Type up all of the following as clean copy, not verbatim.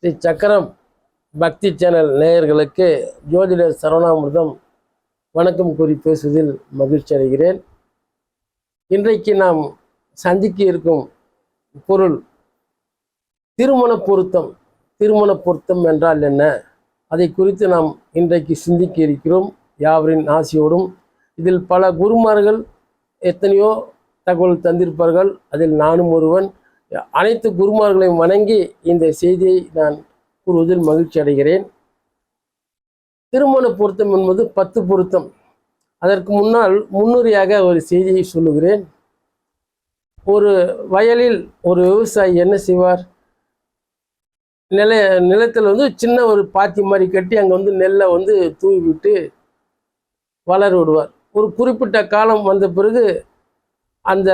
ஸ்ரீ சக்கரம் பக்தி சேனல் நேயர்களுக்கு ஜோதிடர் சரவணாமிர்தம் வணக்கம் கூறி பேசுவதில் மகிழ்ச்சி அடைகிறேன். இன்றைக்கு நாம் சந்திக்க இருக்கும் பொருள் திருமண பொருத்தம். திருமண பொருத்தம் என்றால் என்ன, அதை குறித்து நாம் இன்றைக்கு சிந்திக்க இருக்கிறோம். யாவரின் ஆசையோடும் இதில் பல குருமார்கள் எத்தனையோ தகவல் தந்திருப்பார்கள், அதில் நானும் ஒருவன். அனைத்து குருமார்களையும் வணங்கி இந்த செய்தியை நான் கூறுவதில் மகிழ்ச்சி அடைகிறேன். திருமண பொருத்தம் என்பது 10 பொருத்தம். அதற்கு முன்னால் முன்னுரையாக ஒரு செய்தியை சொல்லுகிறேன். ஒரு வயலில் ஒரு விவசாயி என்ன செய்வார், நிலத்தில் சின்ன ஒரு பாத்தி மாதிரி கட்டி அங்கே நெல்லை தூவி விட்டு வளர விடுவார். ஒரு குறிப்பிட்ட காலம் வந்த பிறகு அந்த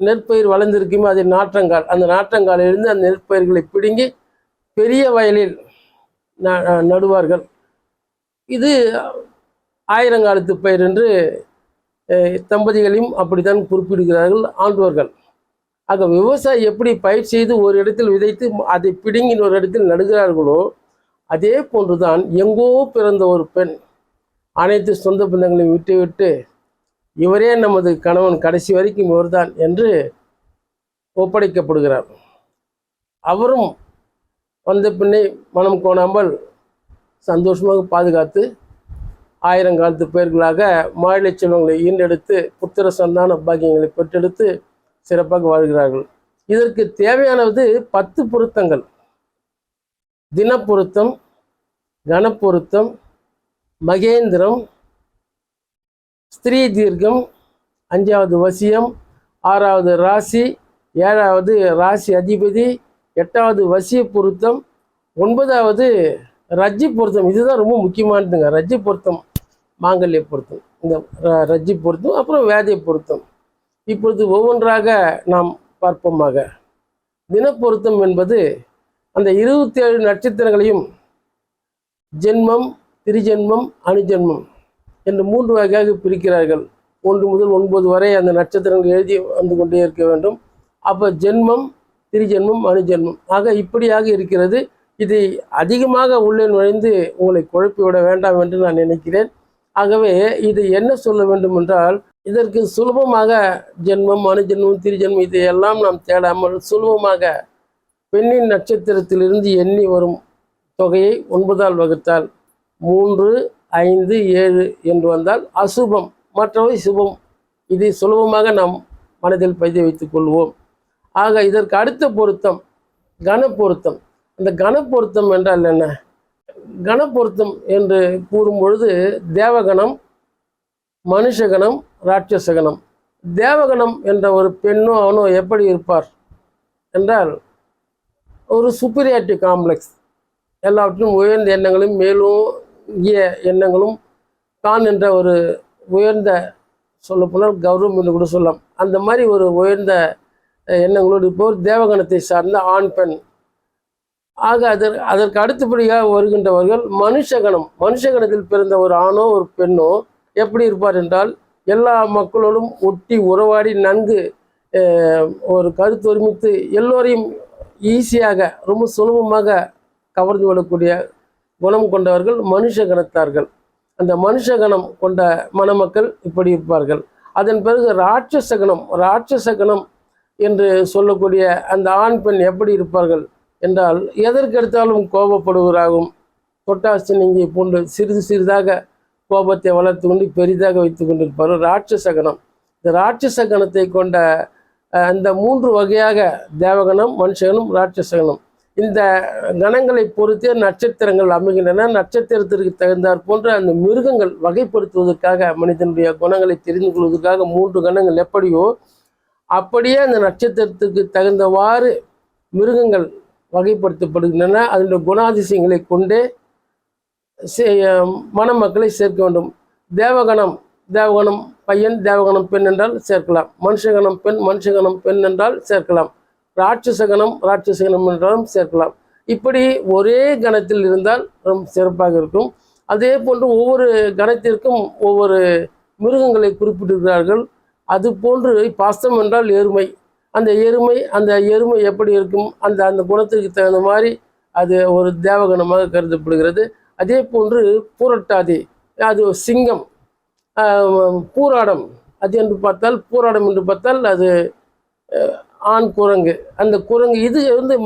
நெற்பயிர் வளர்ந்திருக்குமே, அது நாற்றங்கால். அந்த நாற்றங்காலிலிருந்து அந்த நெற்பயிர்களை பிடுங்கி பெரிய வயலில் நடுவார்கள். இது ஆயிரங்காலத்து பயிர் என்று தம்பதிகளையும் அப்படித்தான் குறிப்பிடுகிறார்கள் ஆண்டோர்கள். ஆக விவசாயி எப்படி பயிர் செய்து ஒரு இடத்தில் விதைத்து அதை பிடுங்கி ஒரு இடத்தில் நடுகிறார்களோ, அதே போன்றுதான் எங்கோ பிறந்த ஒரு பெண் அனைத்து சொந்த பந்தங்களையும் விட்டுவிட்டு இவரே நமது கணவன், கடைசி வரைக்கும் இவர்தான் என்று ஒப்படைக்கப்படுகிறார். அவரும் வந்த பின்னே மனம் கோணாமல் சந்தோஷமாக பாதுகாத்து ஆயிரங்காலத்து பெயர்களாக மாநில செல்வங்களை ஈண்டெடுத்து புத்திர சந்தான பாக்கியங்களை பெற்றெடுத்து சிறப்பாக வாழ்கிறார்கள். இதற்கு தேவையானது 10 பொருத்தங்கள். தினப்பொருத்தம், கணப்பொருத்தம், மகேந்திரம், ஸ்திரீ தீர்க்கம், 5வது வசியம், 6வது ராசி, 7வது ராசி அதிபதி, 8வது வசிய பொருத்தம், 9வது ரஜ்ஜி பொருத்தம். இதுதான் ரொம்ப முக்கியமானதுங்க. ரஜ்ஜி பொருத்தம், மாங்கல்ய பொருத்தம், இந்த ரஜ்ஜி பொருத்தம், அப்புறம் வேதை பொருத்தம். இப்பொழுது ஒவ்வொன்றாக நாம் பார்ப்போமாக. தினப்பொருத்தம் என்பது அந்த 27 நட்சத்திரங்களையும் ஜென்மம், திரிஜென்மம், அணுஜென்மம் என்று 3 வகையாக பிரிக்கிறார்கள். 1 முதல் 9 வரை அந்த நட்சத்திரங்கள் எழுதி வந்து கொண்டே இருக்க வேண்டும். அப்போ ஜென்மம், திரிஜென்மம், அணுஜென்மம் ஆக இப்படியாக இருக்கிறது. இதை அதிகமாக உள்ளே நுழைந்து உங்களை குழப்பிவிட வேண்டாம் என்று நான் நினைக்கிறேன். ஆகவே இது என்ன சொல்ல வேண்டும் என்றால், இதற்கு சுலபமாக ஜென்மம், அணுஜென்மம், திரிஜென்மம் இதையெல்லாம் நாம் தேடாமல் சுலபமாக பெண்ணின் நட்சத்திரத்திலிருந்து எண்ணி வரும் தொகையை 9ஆல் வகுத்தால் 3, 5, 7 என்று வந்தால் அசுபம், மற்றவை சுபம். இதை சுலபமாக நாம் மனதில் பதிய வைத்துக் கொள்வோம். ஆக இதற்கு அடுத்த பொருத்தம் கணப்பொருத்தம். அந்த கணப்பொருத்தம் என்றால் என்ன? கணப்பொருத்தம் என்று கூறும் பொழுது தேவகணம், மனுஷகணம், ராட்சசகணம். தேவகணம் என்ற ஒரு பெண்ணோ அவனோ எப்படி இருப்பார் என்றால், ஒரு சுப்பீரியாரிட்டி காம்ப்ளெக்ஸ், எல்லாவற்றிலும் உயர்ந்த எண்ணங்களும் மேலும் எண்ணங்களும் தான் என்ற ஒரு உயர்ந்த, சொல்லப்போனால் கௌரவம் என்று கூட சொல்லலாம், அந்த மாதிரி ஒரு உயர்ந்த எண்ணங்களோடு இப்போது தேவகணத்தை சார்ந்த ஆண் பெண். ஆக அதற்கு அடுத்தபடியாக வருகின்றவர்கள் மனுஷகணம். மனுஷகணத்தில் பிறந்த ஒரு ஆணோ ஒரு பெண்ணோ எப்படி இருப்பார் என்றால், எல்லா மக்களோடும் ஒட்டி உறவாடி நன்கு ஒரு கருத்து ஒருமித்து எல்லோரையும் ஈஸியாக ரொம்ப சுலபமாக கவர்ந்து விடக்கூடிய குணம் கொண்டவர்கள் மனுஷகணத்தார்கள். அந்த மனுஷகணம் கொண்ட மணமக்கள் இப்படி இருப்பார்கள். அதன் பிறகு ராட்சசகணம். ராட்சசகணம் என்று சொல்லக்கூடிய அந்த ஆண் பெண் எப்படி இருப்பார்கள் என்றால், எதற்கெடுத்தாலும் கோபப்படுவராகவும் தொட்டாசினிங்கை போன்று சிறிது சிறிதாக கோபத்தை வளர்த்து கொண்டு பெரிதாக வைத்து கொண்டிருப்பார்கள் ராட்சசகணம். இந்த ராட்சசகணத்தை கொண்ட அந்த 3 வகையாக தேவகணம், மனுஷகணம், ராட்சசகணம், இந்த கணங்களை பொறுத்தே நட்சத்திரங்கள் அமைகின்றன. நட்சத்திரத்திற்கு தகுந்தாற் போன்ற அந்த மிருகங்கள் வகைப்படுத்துவதற்காக, மனிதனுடைய குணங்களை தெரிந்து கொள்வதற்காக 3 கணங்கள் எப்படியோ அப்படியே அந்த நட்சத்திரத்துக்கு தகுந்தவாறு மிருகங்கள் வகைப்படுத்தப்படுகின்றன. அதனுடைய குணாதிசயங்களை கொண்டே மணமக்களை சேர்க்க வேண்டும். தேவகணம், தேவகணம் பையன், தேவகணம் பெண் என்றால் சேர்க்கலாம். மனுஷகணம் பெண், மனுஷகணம் பெண் என்றால் சேர்க்கலாம். ராட்சசகணம், ராட்சசகணம் என்றாலும் சேர்க்கலாம். இப்படி ஒரே கணத்தில் இருந்தால் ரொம்ப சிறப்பாக இருக்கும். அதே போன்று ஒவ்வொரு கணத்திற்கும் ஒவ்வொரு மிருகங்களை குறிப்பிட்டிருக்கிறார்கள். அது போன்று பாசம் என்றால் எருமை, அந்த எருமை எப்படி இருக்கும், அந்த அந்த குணத்துக்கு தகுந்த மாதிரி அது ஒரு தேவகணமாக கருதப்படுகிறது. அதே போன்று பூரட்டாதி, அது சிங்கம். பூராடம், அது என்று பார்த்தால் பூராடம் என்று பார்த்தால் அது ஆண் குரங்கு. அந்த குரங்கு இது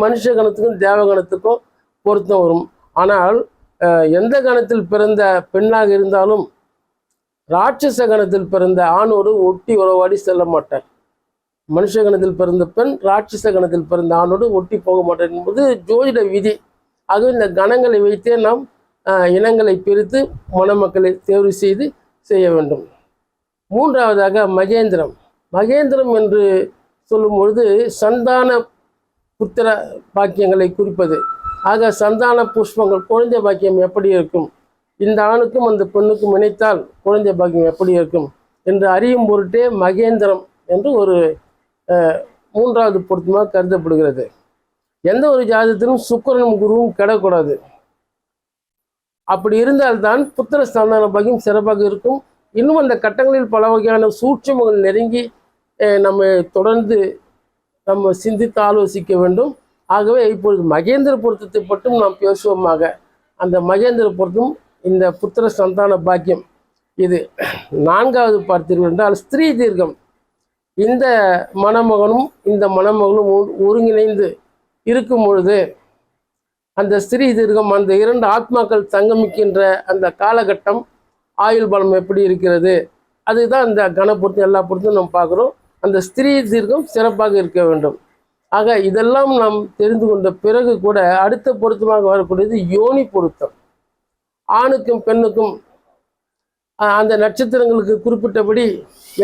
மனுஷ கணத்துக்கும் தேவகணத்துக்கும் பொருத்தம் வரும். ஆனால் எந்த கணத்தில் பிறந்த பெண்ணாக இருந்தாலும் ராட்சச கணத்தில் பிறந்த ஆணோடு ஒட்டி உறவாடி செல்ல மாட்டார். மனுஷ கணத்தில் பிறந்த பெண் ராட்சச கணத்தில் பிறந்த ஆணோடு ஒட்டி போக மாட்டார் என்பது ஜோதிட விதி. ஆகவே இந்த கணங்களை வைத்தே நாம் இனங்களை பிரித்து மணமக்களை தேர்வு செய்ய வேண்டும். மூன்றாவதாக மகேந்திரம் என்று சொல்லும் பொழுது சந்தான புத்திர பாக்கியங்களை குறிப்பது. ஆக சந்தான புஷ்பங்கள், குழந்தை பாக்கியம் எப்படி இருக்கும், இந்த ஆணுக்கும் அந்த பெண்ணுக்கும் இணைத்தால் குழந்தை பாக்கியம் எப்படி இருக்கும் என்று அறியும் பொருட்டே மகேந்திரம் என்று ஒரு மூன்றாவது பொருத்தமாக கருதப்படுகிறது. எந்த ஒரு ஜாதகத்திலும் சுக்கிரனும் குருவும் கெடக்கூடாது. அப்படி இருந்தால்தான் புத்திர சந்தான பாக்கியம் சிறப்பாக இருக்கும். இன்னும் அந்த கட்டங்களில் பல வகையான சூட்சமங்கள் நெருங்கி நம்ம தொடர்ந்து நம்ம சிந்தித்து ஆலோசிக்க வேண்டும். ஆகவே இப்பொழுது மகேந்திர பொருத்தத்தை மட்டும் நாம் பேசுவோமாக. அந்த மகேந்திர பொருத்தம் இந்த புத்திர சந்தான பாக்கியம். இது நான்காவது பார்த்தீர்கள் என்றால் ஸ்திரீ தீர்க்கம். இந்த மணமகனும் இந்த மணமகளும் ஒருங்கிணைந்து இருக்கும் பொழுது அந்த ஸ்திரீ தீர்க்கம், அந்த இரண்டு ஆத்மாக்கள் சங்கமிக்கின்ற அந்த காலகட்டம், ஆயுள் பலம் எப்படி இருக்கிறது, அதுதான் இந்த கணப்பொருத்தம். எல்லா பொருத்தும் நம்ம பார்க்குறோம். அந்த ஸ்திரீ தீர்க்கம் சிறப்பாக இருக்க வேண்டும். ஆக இதெல்லாம் நாம் தெரிந்து கொண்ட பிறகு கூட அடுத்த பொருத்தமாக வரக்கூடியது யோனி பொருத்தம். ஆணுக்கும் பெண்ணுக்கும் அந்த நட்சத்திரங்களுக்கு குறிப்பிட்டபடி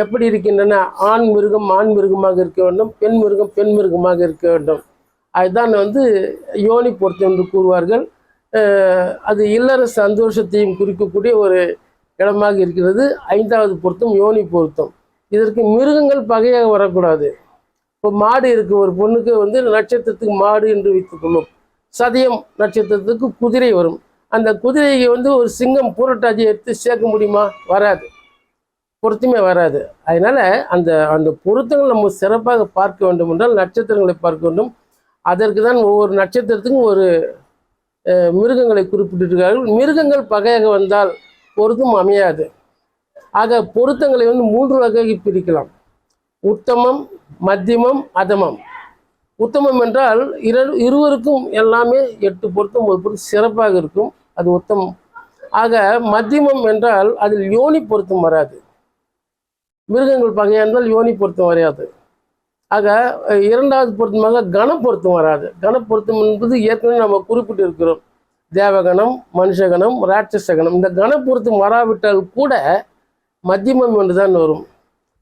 எப்படி இருக்கின்றன, ஆண் மிருகம் ஆண் மிருகமாக இருக்க வேண்டும், பெண் மிருகம் பெண் மிருகமாக இருக்க வேண்டும். அதுதான் யோனி பொருத்தம் என்று கூறுவார்கள். அது இல்லற சந்தோஷத்தையும் குறிக்கக்கூடிய ஒரு இடமாக இருக்கிறது. ஐந்தாவது பொருத்தம் யோனி பொருத்தம். இதற்கு மிருகங்கள் பகையாக வரக்கூடாது. இப்போ மாடு இருக்குது, ஒரு பொண்ணுக்கு நட்சத்திரத்துக்கு மாடு என்று வைத்துக்கொள்ளும். சதயம் நட்சத்திரத்துக்கு குதிரை வரும். அந்த குதிரையை ஒரு சிங்கம் பூரட்டாதியை எடுத்து சேர்க்க முடியுமா? வராது, பொருத்தமே வராது. அதனால் அந்த அந்த பொருத்தங்கள் நம்ம சிறப்பாக பார்க்க வேண்டும் என்றால் நட்சத்திரங்களை பார்க்க வேண்டும். அதற்கு தான் ஒவ்வொரு நட்சத்திரத்துக்கும் ஒரு மிருகங்களை குறிப்பிட்டிருக்கிறார்கள். மிருகங்கள் பகையாக வந்தால் பொருத்தம் அமையாது. ஆக பொருத்தங்களை 3 வகைக்கு பிரிக்கலாம். உத்தமம், மத்தியமம், அதமம். உத்தமம் என்றால் இருவருக்கும் எல்லாமே 8 பொருத்தம் 1 பொருத்தம் சிறப்பாக இருக்கும், அது உத்தமம். ஆக மத்தியமம் என்றால் அதில் யோனி பொருத்தம் வராது. மிருகங்கள் பகையாக இருந்தால் யோனி பொருத்தம் வராது. ஆக இரண்டாவது பொருத்தமாக கணப்பொருத்தம் வராது. கணப்பொருத்தம் என்பது ஏற்கனவே நம்ம குறிப்பிட்டு இருக்கிறோம். தேவகணம், மனுஷகணம், ராட்சசகணம். இந்த கணப்பொருத்தம் வராவிட்டால் கூட மத்தியமம் என்று தான் வரும்.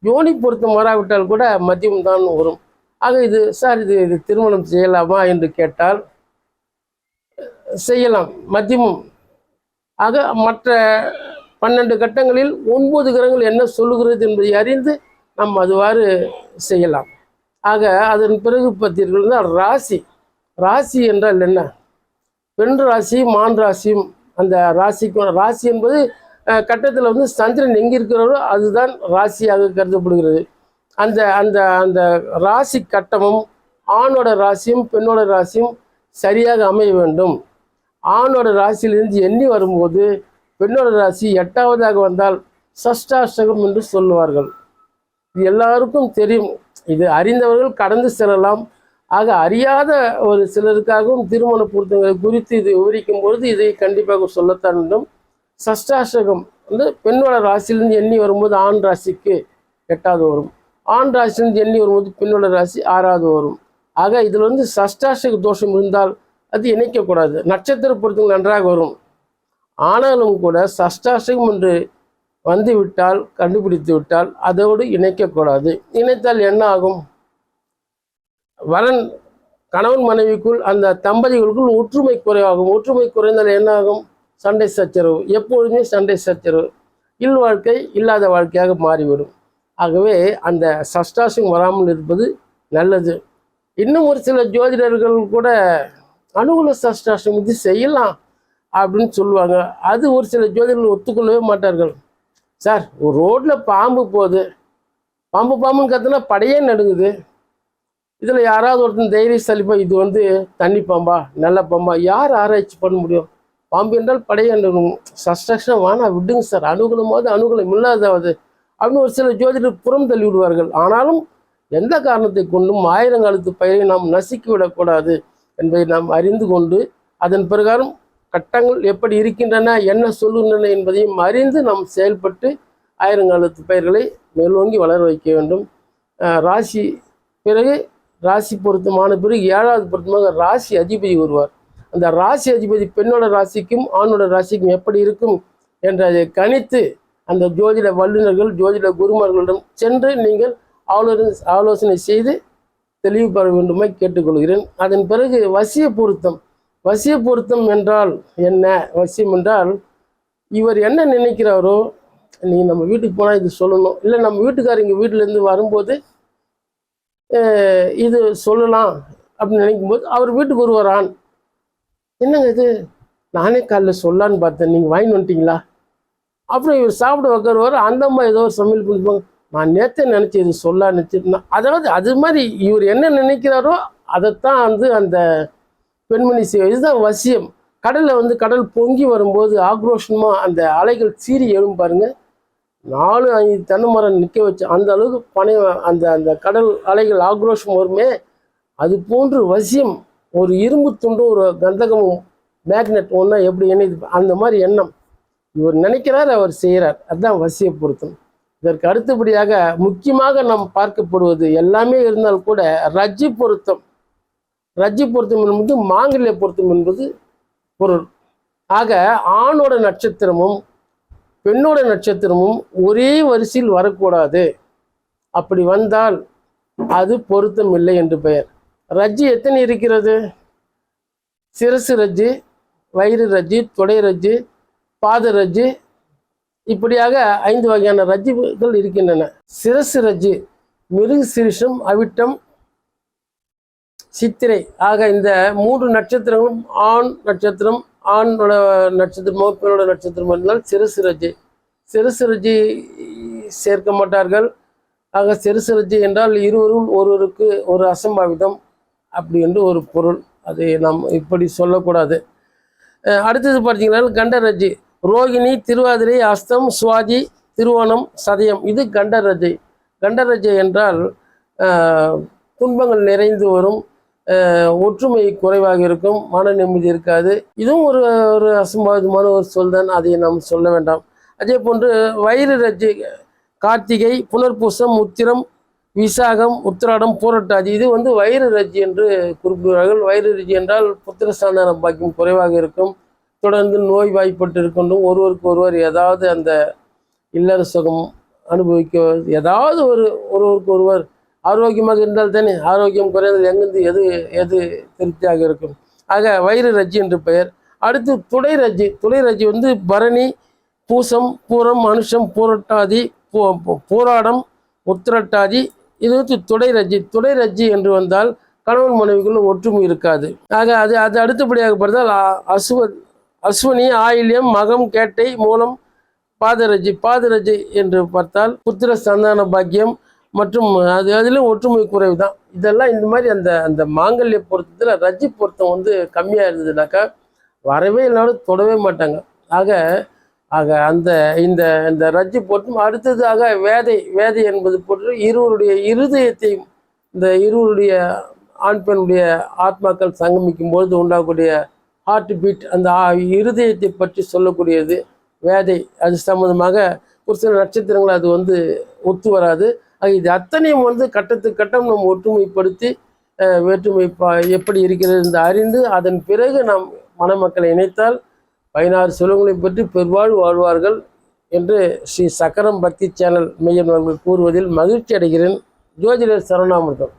யோனி பொருத்தம் வராவிட்டால் கூட மத்தியமம் தான் வரும். ஆக இது திருமணம் செய்யலாமா என்று கேட்டால் செய்யலாம், மத்தியமம். ஆக மற்ற 12 கட்டங்களில் 9 கிரகங்கள் என்ன சொல்லுகிறது என்பதை அறிந்து நம்ம அதுவாறு செய்யலாம். ஆக அதன் பிறகு பார்த்தீர்கள்னா ராசி என்றால் என்ன? பெண் ராசி மான் ராசியும் அந்த ராசி என்பது கட்டத்தில் சந்திரன் எங்கே இருக்கிறாரோ அதுதான் ராசியாக கருதப்படுகிறது. அந்த அந்த அந்த ராசி கட்டமும் ஆணோட ராசியும் பெண்ணோட ராசியும் சரியாக அமைய வேண்டும். ஆணோட ராசியிலிருந்து எண்ணி வரும்போது பெண்ணோட ராசி 8ஆவதாக வந்தால் சஷ்டாஷ்டகம் என்று சொல்லுவார்கள். இது எல்லாருக்கும் தெரியும். இது அறிந்தவர்கள் கடந்து செல்லலாம். ஆக அறியாத ஒரு சிலருக்காகவும் திருமண பொருத்தங்களை குறித்து இது விவரிக்கும் பொழுது இதை கண்டிப்பாக சொல்லத்தான் வேண்டும். சஷ்டாஷ்டகம் பெண்ணோட ராசியிலிருந்து எண்ணி வரும்போது ஆண் ராசிக்கு 8ஆவது வரும், ஆண் ராசியிலிருந்து எண்ணி வரும்போது பெண்ணோட ராசி 6ஆவது வரும். ஆக இதில் சஷ்டாஷ்டக தோஷம் இருந்தால் அது இணைக்கக்கூடாது. நட்சத்திர பொருத்தங்கள் நன்றாக வரும். ஆனாலும் கூட சஷ்டாஷ்டகம் என்று வந்துவிட்டால், கண்டுபிடித்து விட்டால் அதோடு இணைக்கக்கூடாது. இணைத்தால் என்ன ஆகும்? கணவன் மனைவிக்குள் அந்த தம்பதிகளுக்குள் ஒற்றுமை குறைவாகும். ஒற்றுமை குறைந்தால் என்ன ஆகும்? சண்டை சச்சரவு, எப்பொழுதுமே சண்டை சச்சரவு, வாழ்க்கை இல்லாத வாழ்க்கையாக மாறிவிடும். ஆகவே அந்த சஷ்டாஷ்டகம் வராமல் இருப்பது நல்லது. இன்னும் ஒரு சில ஜோதிடர்கள் கூட அனுகூல சஷ்டாஷ்டகம் இது செய்யலாம் அப்படின்னு சொல்லுவாங்க. அது ஒரு சில ஜோதிடர்கள் ஒத்துக்கொள்ளவே மாட்டார்கள். சார், ஒரு ரோட்டில் பாம்பு போகுது, பாம்புன்னு கத்துனா படையே நடுங்குது, இதில் யாராவது ஒருத்தன் தைரியசாலிப்பா இது வந்து தண்ணி பாம்பா நல்ல பாம்பா யார் ஆராய்ச்சி பண்ண முடியும்? பாம்பு என்றால் படைய சஸ்ட்ரக்ஷன் வானா விடுங்க சார், அனுகூலமாவது அனுகூலம் இல்லாதாவது அப்படின்னு ஒரு சில ஜோதிடர் புறம் தள்ளி விடுவார்கள். ஆனாலும் எந்த காரணத்தை கொண்டும் ஆயிரங்காலத்து பயிரை நாம் நசுக்கி விடக்கூடாது என்பதை நாம் அறிந்து கொண்டு அதன் பிரகாரம் கட்டங்கள் எப்படி இருக்கின்றன, என்ன சொல்லுகின்றன என்பதையும் அறிந்து நாம் செயல்பட்டு ஆயிரங்காலத்து பயிர்களை மேலோங்கி வளர வைக்க வேண்டும். ராசி பிறகு ராசி பொருத்தமான பிறகு 7வது பொருத்தமாக ராசி அதிபதி வருவார். அந்த ராசி அதிபதி பெண்ணோட ராசிக்கும் ஆணோட ராசிக்கும் எப்படி இருக்கும் என்றதை கணித்து அந்த ஜோதிட வல்லுநர்கள் ஜோதிட குருமார்களிடம் சென்று நீங்கள் ஆலோசனை செய்து தெளிவு பெற வேண்டுமாய் கேட்டுக்கொள்கிறேன். அதன் பிறகு வசிய பொருத்தம். வசிய பொருத்தம் என்றால் என்ன? வசியம் என்றால் இவர் என்ன நினைக்கிறாரோ, நீங்கள் நம்ம வீட்டுக்கு போனால் இது சொல்லணும், இல்லை நம்ம வீட்டுக்காரங்க வீட்டிலேருந்து வரும்போது இது சொல்லலாம் அப்படின்னு நினைக்கும்போது அவர் வீட்டுக்கு வருவாரான். என்னங்க இது, நானே காலைல சொல்லலான்னு பார்த்தேன், நீங்கள் வாங்கி வந்துட்டீங்களா? அப்புறம் இவர் சாப்பிட உட்காருவார். அந்த அம்மா ஏதோ ஒரு சமையல் பண்ணிப்பாங்க, நான் நேற்றே நினச்சேன் இது சொல்லலான்னு நினச்சிருந்தேன். அதாவது அது மாதிரி இவர் என்ன நினைக்கிறாரோ அதைத்தான் வந்து அந்த பெண்மணி செய்வார். இதுதான் வசியம். கடலில் வந்து கடல் பொங்கி வரும்போது ஆக்ரோஷமாக அந்த அலைகள் சீறி எழும் பாருங்க, 4-5 தென்னை மரம் நிற்க வச்சு அந்த அளவுக்கு பனை அந்த அந்த கடல் அலைகள் ஆக்ரோஷம் வருமே, அது போன்று வசியம். ஒரு இரும்பு துண்டும் ஒரு கந்தகமும் மேக்னெட் ஒன்றா எப்படி எண்ணிது அந்த மாதிரி எண்ணம் இவர் நினைக்கிறார், அவர் செய்கிறார். அதுதான் வசிய பொருத்தம். இதற்கு அடுத்தபடியாக முக்கியமாக நாம் பார்க்கப்படுவது எல்லாமே இருந்தால் கூட ரஜ்ஜி பொருத்தம். ரஜ்ஜி பொருத்தம் என்பது மாங்கல்ய பொருத்தம் என்பது பொருள். ஆக ஆணோட நட்சத்திரமும் பெண்ணோட நட்சத்திரமும் ஒரே வரிசையில் வரக்கூடாது. அப்படி வந்தால் அது பொருத்தம் இல்லை என்று பெயர். ரஜ்ஜி எத்தனை இருக்கிறது? சிரசு ரஜ்ஜி, வயிறு ரஜ்ஜி, தொடை ரஜ்ஜி, பாத ரஜ்ஜி, இப்படியாக 5 வகையான ரஜ்ஜிகள் இருக்கின்றன. சிரசு ரஜ்ஜி மிருக சிரிஷம், அவிட்டம், சித்திரை ஆக இந்த 3 நட்சத்திரங்களும் ஆண் நட்சத்திரம், ஆணோட நட்சத்திரமோ பெண்ணோட நட்சத்திரமோ இருந்தால் சிரசு ரஜ்ஜி. சிரசு ரஜ்ஜி சேர்க்க மாட்டார்கள். ஆக சிரசு ரஜ்ஜி என்றால் இருவரும் ஒருவருக்கு ஒரு அசம்பாவிதம் அப்படி என்று ஒரு பொருள். அதை நாம் இப்படி சொல்லக்கூடாது. அடுத்தது பார்த்தீங்கன்னா கண்டரஜ்ஜி. ரோகிணி, திருவாதிரை, அஸ்தம், சுவாதி, திருவோணம், சதயம், இது கண்டரஜ்ஜை. கண்டரஜ்ஜை என்றால் துன்பங்கள் நிறைந்து வரும், ஒற்றுமை குறைவாக இருக்கும், மன நிம்மதி இருக்காது. இதுவும் ஒரு ஒரு அசம்பாவிதமான ஒரு சொல் தான், அதை நாம் சொல்ல வேண்டாம். அதே போன்று வயிறு ரஜ்ஜி கார்த்திகை, புனர்பூசம், உத்திரம், விசாகம், உத்திராடம், பூரட்டாதி, இது வந்து வயிறு ரஜ்ஜி என்று குறிப்பிடுவார்கள். வயிறு ரஜ்ஜி என்றால் புத்திரஸ்தான பாக்கியம் குறைவாக இருக்கும், தொடர்ந்து நோய் வாய்ப்பட்டு இருக்கணும், ஒருவருக்கு ஒருவர் ஏதாவது அந்த இல்லற சுகம் அனுபவிக்க, ஏதாவது ஒருவருக்கு ஒருவர் ஆரோக்கியமாக இருந்தால் தானே, ஆரோக்கியம் குறைந்தால் எங்கிருந்து எது திருப்தியாக இருக்கும். ஆக வயிறு ரஜ்ஜி என்று பெயர். அடுத்து துடை ரஜ்ஜி. துடை ரஜ்ஜி வந்து பரணி, பூசம், பூரம், அனுஷம், பூரட்டாதி, பூராடம், உத்திரட்டாதி, இது வந்து துடை ரஜ்ஜி. துடை ரஜ்ஜி என்று வந்தால் கணவன் மனைவிக்குள்ள ஒற்றுமை இருக்காது. ஆக அது அடுத்தபடியாக பார்த்தால் அஸ்வினி, ஆயில்யம், மகம், கேட்டை, மூலம், பாதரஜ்ஜி. பாதரஜ்ஜி என்று பார்த்தால் புத்திர சந்தான பாக்கியம் மற்றும் அதிலும் ஒற்றுமை குறைவு தான். இதெல்லாம் இந்த மாதிரி அந்த மாங்கல்ய பொருத்தத்தில் ரஜ்ஜி பொருத்தம் வந்து கம்மியாக இருந்ததுனாக்கா வரவே இல்லாமல் தொடவே மாட்டாங்க. ஆக இந்த ரஜ்ஜி பொருத்தம். அடுத்ததாக வேதை என்பது போன்று இருவருடைய இருதயத்தையும், இந்த இருவருடைய ஆண் பெண்ணுடைய ஆத்மாக்கள் சங்கமிக்கும் பொழுது உண்டாகக்கூடிய ஹார்ட் பீட், அந்த இருதயத்தை பற்றி சொல்லக்கூடியது வேதை. அது சம்பந்தமாக ஒரு சில நட்சத்திரங்கள் அது வந்து ஒத்து வராது. இது அத்தனையும் வந்து கட்டத்துக்கு கட்டம் நம்ம ஒற்றுமைப்படுத்தி வேற்றுமை எப்படி இருக்கிறது என்று அறிந்து அதன் பிறகு நாம் மணமக்களை இணைத்தால் 16 செல்வங்களை பற்றி பெருவாழ்வு வாழ்வார்கள் என்று ஸ்ரீ சக்கரம் பக்தி சேனல் மெய்யன் அவர்கள் கூறுவதில் மகிழ்ச்சி அடைகிறேன். ஜோதிடர் சரவணாமிர்தம்.